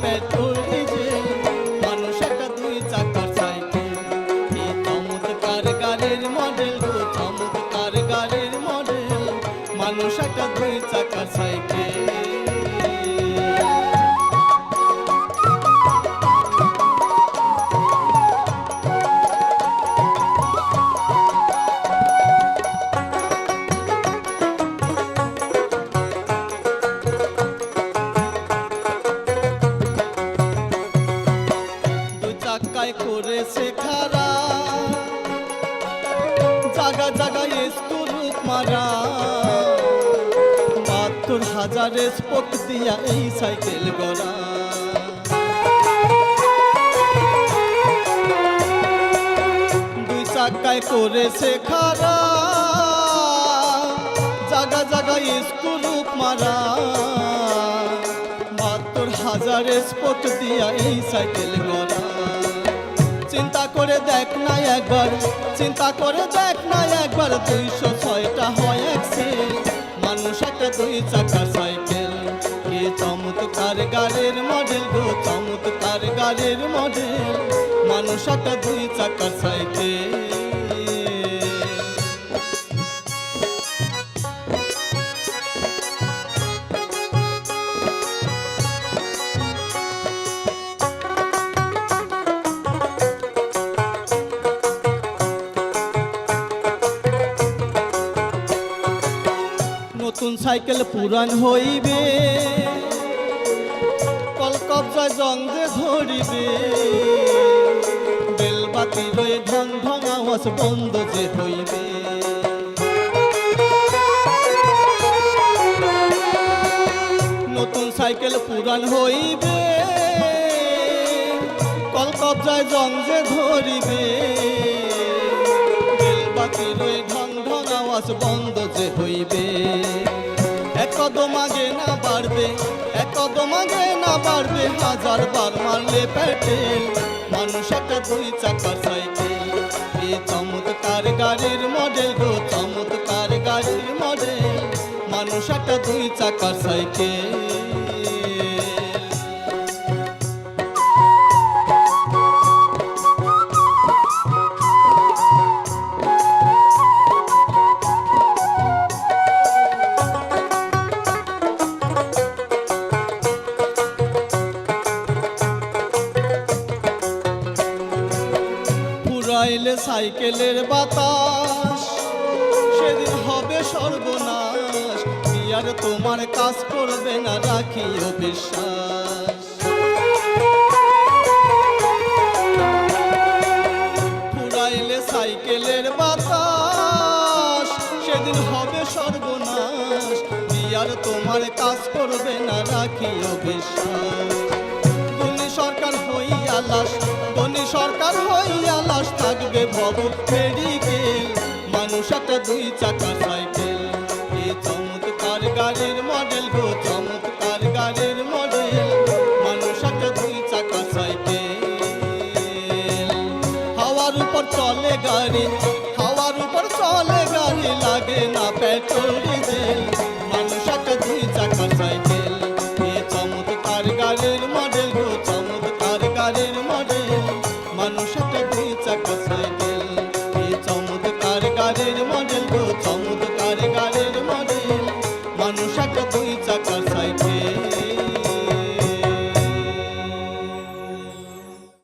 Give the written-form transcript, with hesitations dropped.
Petrol diesel, মানুষ একটা দুই চাকার সাইকেল। কি চমৎকার গাড়ির মডেল গো, চমৎকার গাড়ির মডেল, মানুষ একটা দুই চাকার সাইকেল। চাকায় করেছে খারা, জাগা জাগায় স্কুরুপ মারা, ৭২,০০০ স্পোক দিয়া এই সাইকেল গড়া। দুই চাকায় করেছে খারা, জাগা জাগায় স্কুরুপ মারা, ৭২,০০০ স্পোক দিয়া এই সাইকেল গড়া। চিন্তা করে দেখ না একবার, চিন্তা করে দেখ না একবার, ২০৬টা হয় এক্সেল, মানুষ একটা দুই চাকার সাইকেল। কি চমৎকার গাড়ির মডেল গো, চমৎকার গাড়ির মডেল, মানুষ একটা দুই চাকার সাইকেল। নতুন সাইকেল পুরান হইবে, কলকবজায় জং যে ধরিবে, বেলবাতি রয়ে ঢং ঢং আওয়াজ বন্ধ যে হইবে। নতুন সাইকেল পুরান হইবে, কলকবজায় জং যে ধরিবে, বেলবাতি রয়ে ঢং ঢং আওয়াজ বন্ধ যে হইবে। এক কদম আগে না বাড়বে, এক কদম আগে না বাড়বে, ১০০০ বার মারলে পেটেল, মানুষ একটা দুই চাকার সাইকেল। এই চমৎকার গাড়ির মডেল গো, চমৎকার গাড়ির মডেল, মানুষ একটা দুই চাকার সাইকেল। ফুরাইলে সাইকেলের বাতাস, সেদিন হবে সর্বনাশ, বিয়ার তোমার কাজ করবে না, রাখিও বিশ্বাস। ফুরাইলে সাইকেলের বাতাস, সেদিন হবে সর্বনাশ, বিয়ার তোমার কাজ করবে না, রাখিও বিশ্বাস। ধনী সরকার হইয়া লাশ, ধনী সরকার হইয়া লাশ, থাকবে ভব মেডিকেল, মানুষ একটা দুই চাকার সাইকেল। এই চমৎকার গাড়ির মডেল গো, চমৎকার গাড়ির মডেল, মানুষ একটা দুই চাকার সাইকেল। হাওয়ার উপর চলে গাড়ি, হাওয়ার উপর চলে গাড়ি, লাগে না পেট্রোল ডিজেল,